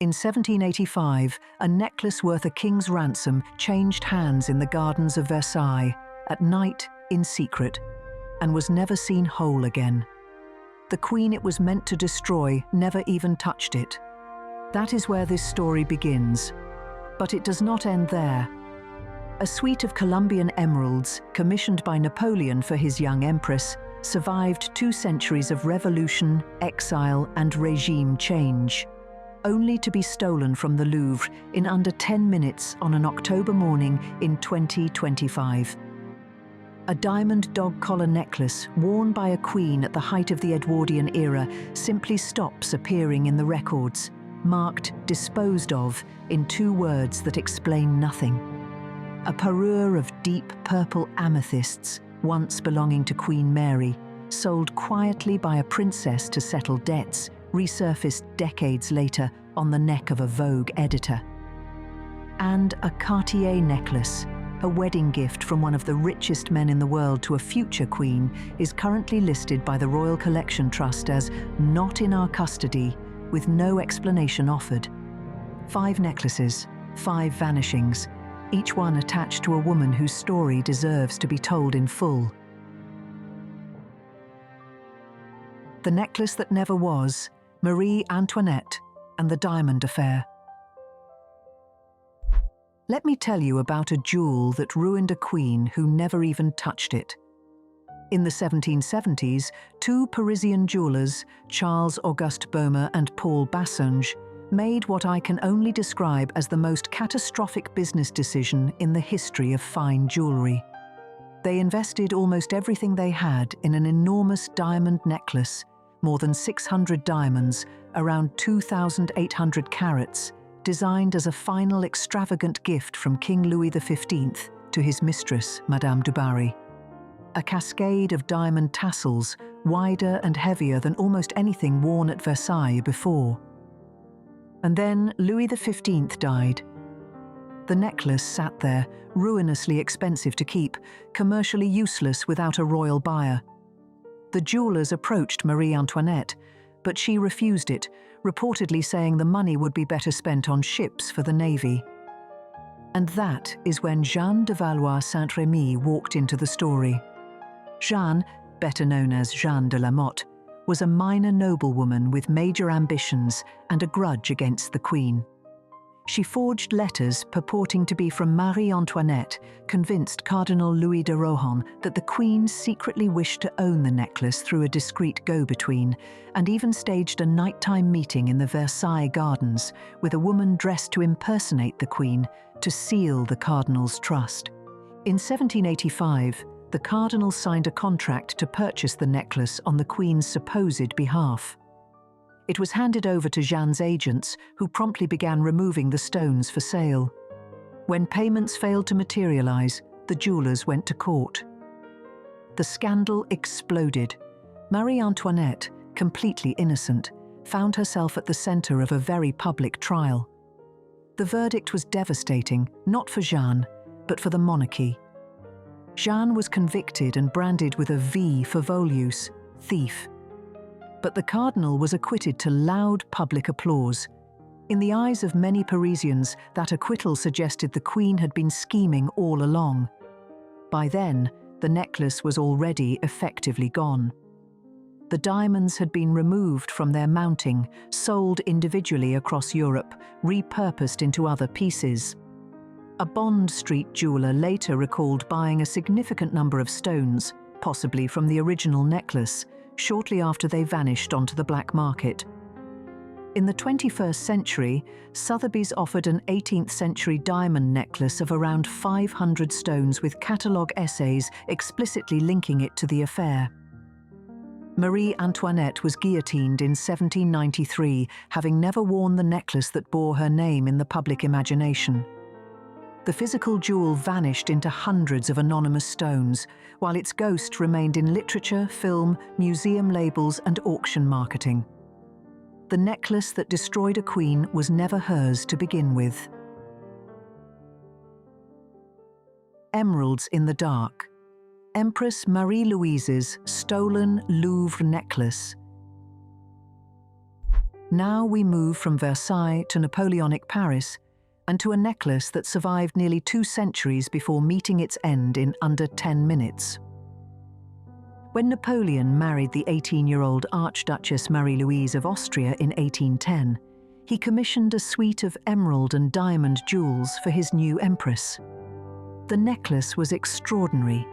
In 1785, a necklace worth a king's ransom changed hands in the gardens of Versailles, at night, in secret, and was never seen whole again. The queen it was meant to destroy never even touched it. That is where this story begins. But it does not end there. A suite of Colombian emeralds, commissioned by Napoleon for his young empress, survived 2 centuries of revolution, exile, and regime change, only to be stolen from the Louvre in under 10 minutes on an October morning in 2025. A diamond dog collar necklace worn by a queen at the height of the Edwardian era simply stops appearing in the records, marked "disposed of" in 2 words that explain nothing. A parure of deep purple amethysts, once belonging to Queen Mary, sold quietly by a princess to settle debts, resurfaced decades later on the neck of a Vogue editor. And a Cartier necklace, a wedding gift from one of the richest men in the world to a future queen, is currently listed by the Royal Collection Trust as "not in our custody," with no explanation offered. 5 necklaces, 5 vanishings, each one attached to a woman whose story deserves to be told in full. The necklace that never was, Marie Antoinette and the Diamond Affair. Let me tell you about a jewel that ruined a queen who never even touched it. In the 1770s, 2 Parisian jewelers, Charles Auguste Baumer and Paul Bassange, made what I can only describe as the most catastrophic business decision in the history of fine jewelry. They invested almost everything they had in an enormous diamond necklace, more than 600 diamonds, around 2,800 carats, designed as a final extravagant gift from King Louis XV to his mistress, Madame du Barry. A cascade of diamond tassels, wider and heavier than almost anything worn at Versailles before. And then Louis XV died. The necklace sat there, ruinously expensive to keep, commercially useless without a royal buyer. The jewelers approached Marie Antoinette, but she refused it, reportedly saying the money would be better spent on ships for the navy. And that is when Jeanne de Valois Saint-Remy walked into the story. Jeanne, better known as Jeanne de la Motte, was a minor noblewoman with major ambitions and a grudge against the Queen. She forged letters purporting to be from Marie Antoinette, convinced Cardinal Louis de Rohan that the Queen secretly wished to own the necklace through a discreet go-between, and even staged a nighttime meeting in the Versailles gardens with a woman dressed to impersonate the Queen to seal the Cardinal's trust. In 1785, the Cardinal signed a contract to purchase the necklace on the Queen's supposed behalf. It was handed over to Jeanne's agents, who promptly began removing the stones for sale. When payments failed to materialize, the jewelers went to court. The scandal exploded. Marie Antoinette, completely innocent, found herself at the center of a very public trial. The verdict was devastating, not for Jeanne, but for the monarchy. Jeanne was convicted and branded with a V for Voluce, thief. But the Cardinal was acquitted to loud public applause. In the eyes of many Parisians, that acquittal suggested the Queen had been scheming all along. By then, the necklace was already effectively gone. The diamonds had been removed from their mounting, sold individually across Europe, repurposed into other pieces. A Bond Street jeweler later recalled buying a significant number of stones, possibly from the original necklace, shortly after they vanished onto the black market. In the 21st century, Sotheby's offered an 18th century diamond necklace of around 500 stones with catalogue essays explicitly linking it to the affair. Marie Antoinette was guillotined in 1793, having never worn the necklace that bore her name in the public imagination. The physical jewel vanished into hundreds of anonymous stones, while its ghost remained in literature, film, museum labels, and auction marketing. The necklace that destroyed a queen was never hers to begin with. Emeralds in the dark. Empress Marie-Louise's stolen Louvre necklace. Now we move from Versailles to Napoleonic Paris and to a necklace that survived nearly 2 centuries before meeting its end in under 10 minutes. When Napoleon married the 18-year-old Archduchess Marie-Louise of Austria in 1810, he commissioned a suite of emerald and diamond jewels for his new empress. The necklace was extraordinary.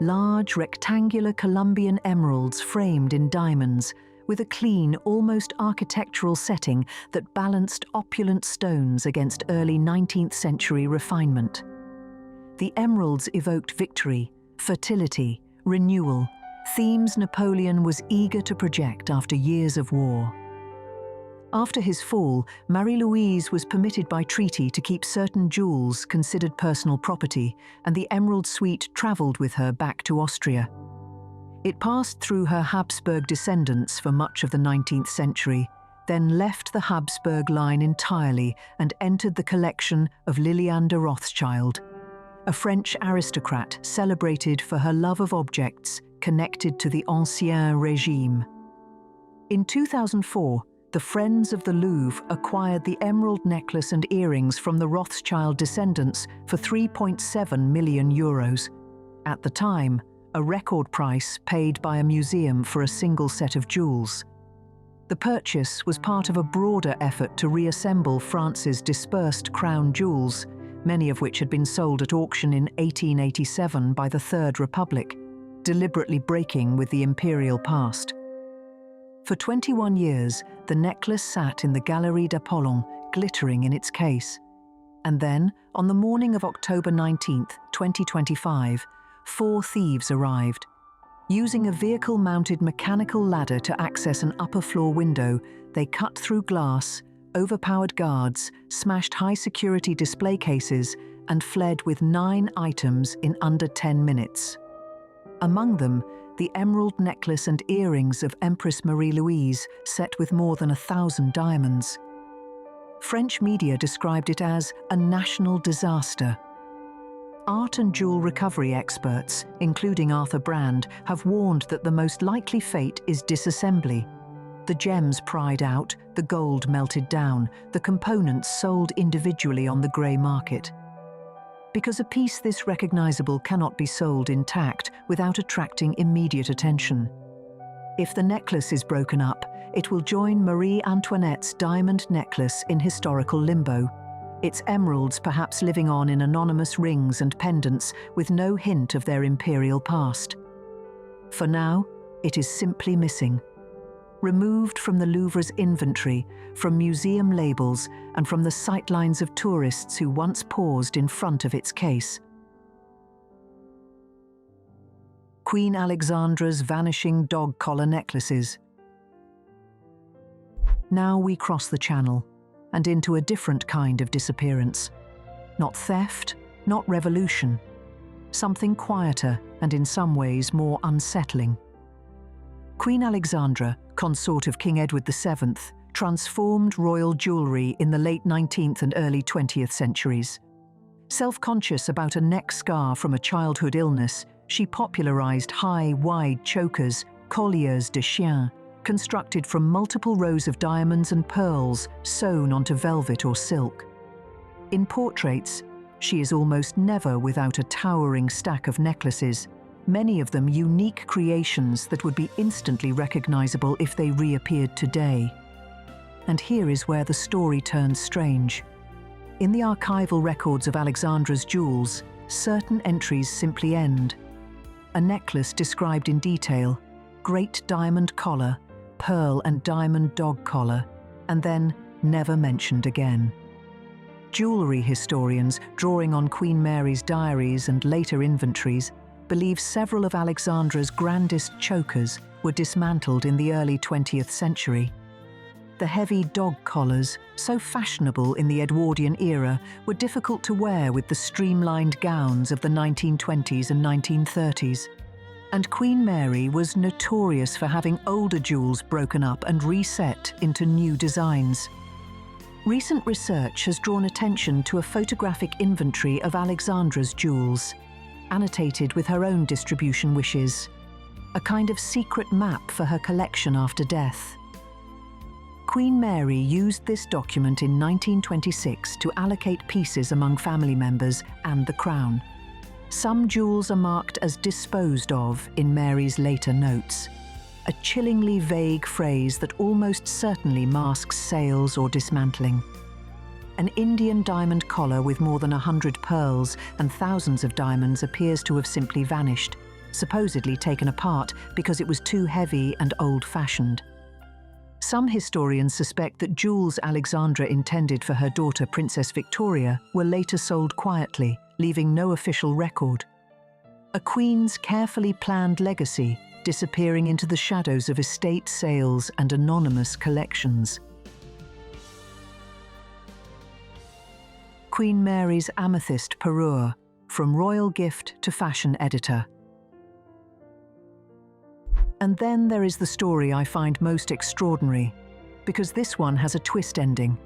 Large, rectangular Colombian emeralds framed in diamonds, with a clean, almost architectural setting that balanced opulent stones against early 19th century refinement. The emeralds evoked victory, fertility, renewal, themes Napoleon was eager to project after years of war. After his fall, Marie-Louise was permitted by treaty to keep certain jewels considered personal property, and the emerald suite travelled with her back to Austria. It passed through her Habsburg descendants for much of the 19th century, then left the Habsburg line entirely and entered the collection of Liliane de Rothschild, a French aristocrat celebrated for her love of objects connected to the Ancien Régime. In 2004, the Friends of the Louvre acquired the emerald necklace and earrings from the Rothschild descendants for €3.7 million. At the time, a record price paid by a museum for a single set of jewels. The purchase was part of a broader effort to reassemble France's dispersed crown jewels, many of which had been sold at auction in 1887 by the Third Republic, deliberately breaking with the imperial past. For 21 years, the necklace sat in the Galerie d'Apollon, glittering in its case. And then, on the morning of October 19, 2025, 4 thieves arrived. Using a vehicle-mounted mechanical ladder to access an upper-floor window, they cut through glass, overpowered guards, smashed high-security display cases, and fled with 9 items in under 10 minutes. Among them, the emerald necklace and earrings of Empress Marie-Louise, set with more than 1,000 diamonds. French media described it as a national disaster. Art and jewel recovery experts, including Arthur Brand, have warned that the most likely fate is disassembly. The gems pried out, the gold melted down, the components sold individually on the grey market. Because a piece this recognizable cannot be sold intact without attracting immediate attention. If the necklace is broken up, it will join Marie Antoinette's diamond necklace in historical limbo, its emeralds perhaps living on in anonymous rings and pendants with no hint of their imperial past. For now, it is simply missing. Removed from the Louvre's inventory, from museum labels, and from the sightlines of tourists who once paused in front of its case. Queen Alexandra's vanishing dog collar necklaces. Now we cross the channel, and into a different kind of disappearance. Not theft, not revolution. Something quieter and in some ways more unsettling. Queen Alexandra, consort of King Edward VII, transformed royal jewellery in the late 19th and early 20th centuries. Self-conscious about a neck scar from a childhood illness, she popularised high, wide chokers, colliers de chien, constructed from multiple rows of diamonds and pearls sewn onto velvet or silk. In portraits, she is almost never without a towering stack of necklaces, many of them unique creations that would be instantly recognizable if they reappeared today. And here is where the story turns strange. In the archival records of Alexandra's jewels, certain entries simply end. A necklace described in detail, great diamond collar, pearl and diamond dog collar, and then never mentioned again. Jewellery historians, drawing on Queen Mary's diaries and later inventories, believe several of Alexandra's grandest chokers were dismantled in the early 20th century. The heavy dog collars, so fashionable in the Edwardian era, were difficult to wear with the streamlined gowns of the 1920s and 1930s. And Queen Mary was notorious for having older jewels broken up and reset into new designs. Recent research has drawn attention to a photographic inventory of Alexandra's jewels, annotated with her own distribution wishes, a kind of secret map for her collection after death. Queen Mary used this document in 1926 to allocate pieces among family members and the crown. Some jewels are marked as disposed of in Mary's later notes, a chillingly vague phrase that almost certainly masks sales or dismantling. An Indian diamond collar with more than 100 pearls and thousands of diamonds appears to have simply vanished, supposedly taken apart because it was too heavy and old-fashioned. Some historians suspect that jewels Alexandra intended for her daughter Princess Victoria were later sold quietly, leaving no official record. A queen's carefully planned legacy disappearing into the shadows of estate sales and anonymous collections. Queen Mary's amethyst parure, from royal gift to fashion editor. And then there is the story I find most extraordinary, because this one has a twist ending.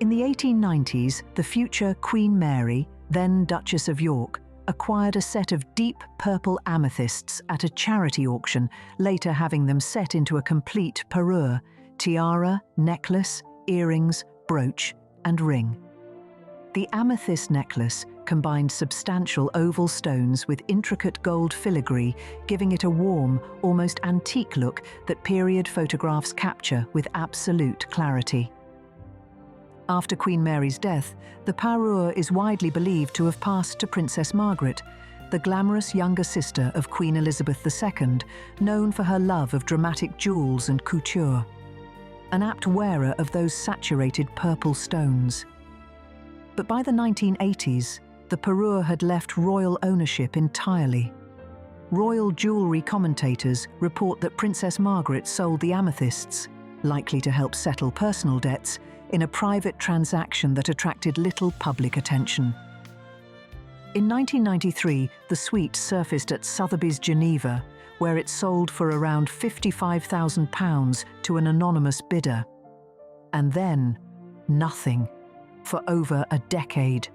In the 1890s, the future Queen Mary, then Duchess of York, acquired a set of deep purple amethysts at a charity auction, later having them set into a complete parure, tiara, necklace, earrings, brooch, and ring. The amethyst necklace combined substantial oval stones with intricate gold filigree, giving it a warm, almost antique look that period photographs capture with absolute clarity. After Queen Mary's death, the parure is widely believed to have passed to Princess Margaret, the glamorous younger sister of Queen Elizabeth II, known for her love of dramatic jewels and couture. An apt wearer of those saturated purple stones. But by the 1980s, the parure had left royal ownership entirely. Royal jewellery commentators report that Princess Margaret sold the amethysts, likely to help settle personal debts, in a private transaction that attracted little public attention. In 1993, the suite surfaced at Sotheby's Geneva, where it sold for around £55,000 to an anonymous bidder. And then, nothing. For over a decade.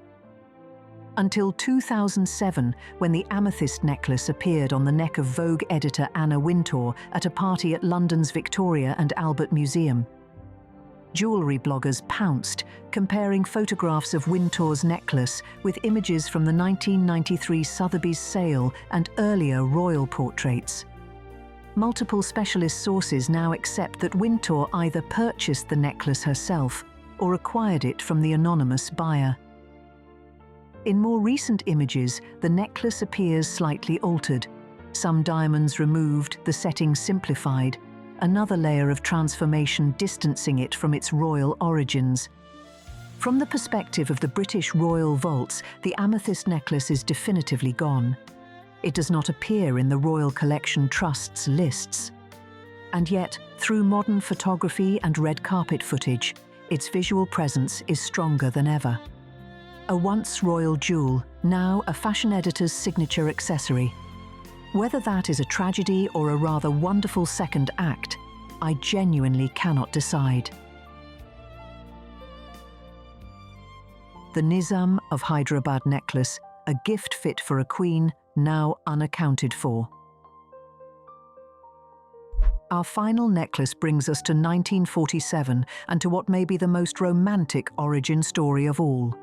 Until 2007, when the amethyst necklace appeared on the neck of Vogue editor Anna Wintour at a party at London's Victoria and Albert Museum. Jewellery bloggers pounced, comparing photographs of Wintour's necklace with images from the 1993 Sotheby's sale and earlier royal portraits. Multiple specialist sources now accept that Wintour either purchased the necklace herself or acquired it from the anonymous buyer. In more recent images, the necklace appears slightly altered. Some diamonds removed, the setting simplified, another layer of transformation distancing it from its royal origins. From the perspective of the British royal vaults, the amethyst necklace is definitively gone. It does not appear in the Royal Collection Trust's lists. And yet, through modern photography and red carpet footage, its visual presence is stronger than ever. A once royal jewel, now a fashion editor's signature accessory. Whether that is a tragedy or a rather wonderful second act, I genuinely cannot decide. The Nizam of Hyderabad necklace, a gift fit for a queen, now unaccounted for. Our final necklace brings us to 1947 and to what may be the most romantic origin story of all.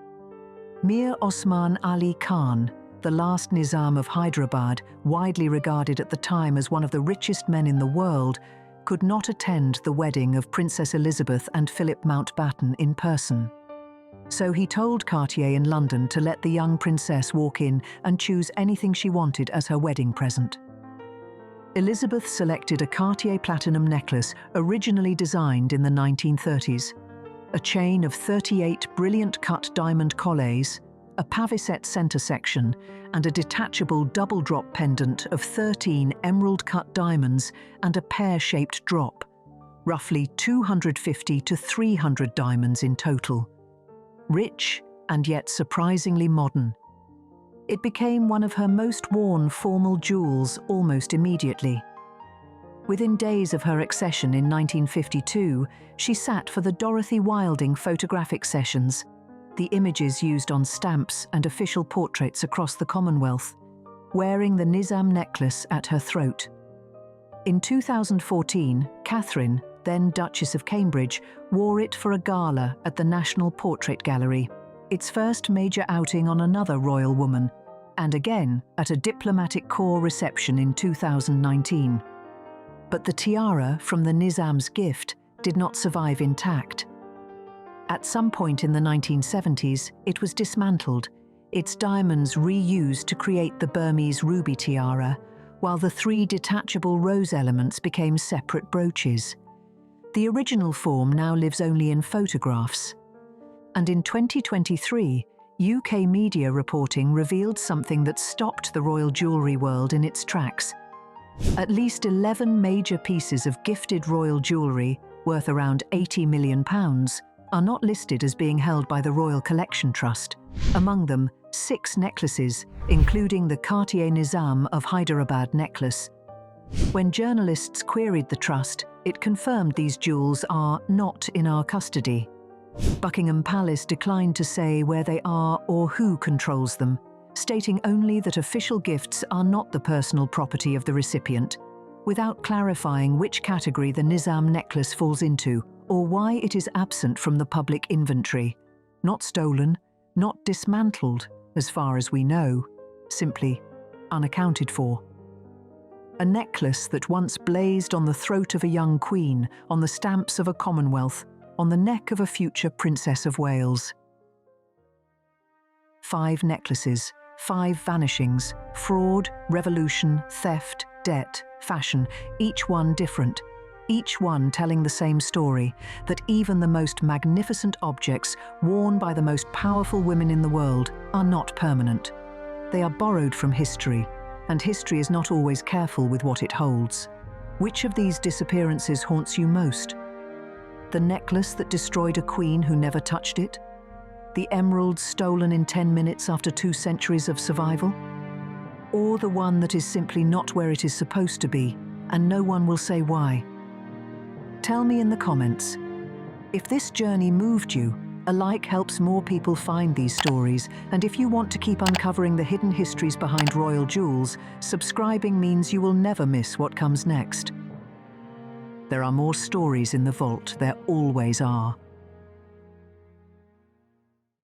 Mir Osman Ali Khan, the last Nizam of Hyderabad, widely regarded at the time as one of the richest men in the world, could not attend the wedding of Princess Elizabeth and Philip Mountbatten in person. So he told Cartier in London to let the young princess walk in and choose anything she wanted as her wedding present. Elizabeth selected a Cartier platinum necklace originally designed in the 1930s, a chain of 38 brilliant cut diamond collets, a pavesette center section, and a detachable double-drop pendant of 13 emerald-cut diamonds and a pear-shaped drop, roughly 250 to 300 diamonds in total. Rich and yet surprisingly modern. It became one of her most worn formal jewels almost immediately. Within days of her accession in 1952, she sat for the Dorothy Wilding photographic sessions, the images used on stamps and official portraits across the Commonwealth, wearing the Nizam necklace at her throat. In 2014, Catherine, then Duchess of Cambridge, wore it for a gala at the National Portrait Gallery, its first major outing on another royal woman, and again at a diplomatic corps reception in 2019. But the tiara from the Nizam's gift did not survive intact. At some point in the 1970s, it was dismantled, its diamonds reused to create the Burmese ruby tiara, while the 3 detachable rose elements became separate brooches. The original form now lives only in photographs. And in 2023, UK media reporting revealed something that stopped the royal jewellery world in its tracks. At least 11 major pieces of gifted royal jewellery, worth around £80 million, are not listed as being held by the Royal Collection Trust. Among them, 6 necklaces, including the Cartier Nizam of Hyderabad necklace. When journalists queried the trust, it confirmed these jewels are not in our custody. Buckingham Palace declined to say where they are or who controls them, stating only that official gifts are not the personal property of the recipient, without clarifying which category the Nizam necklace falls into or why it is absent from the public inventory. Not stolen, not dismantled, as far as we know, simply unaccounted for. A necklace that once blazed on the throat of a young queen, on the stamps of a Commonwealth, on the neck of a future Princess of Wales. 5 necklaces, 5 vanishings, fraud, revolution, theft, debt, fashion, each one different, each one telling the same story, that even the most magnificent objects worn by the most powerful women in the world are not permanent. They are borrowed from history, and history is not always careful with what it holds. Which of these disappearances haunts you most? The necklace that destroyed a queen who never touched it? The emerald stolen in 10 minutes after 2 centuries of survival? Or the one that is simply not where it is supposed to be, and no one will say why? Tell me in the comments. If this journey moved you, a like helps more people find these stories, and if you want to keep uncovering the hidden histories behind royal jewels, subscribing means you will never miss what comes next. There are more stories in the vault, there always are.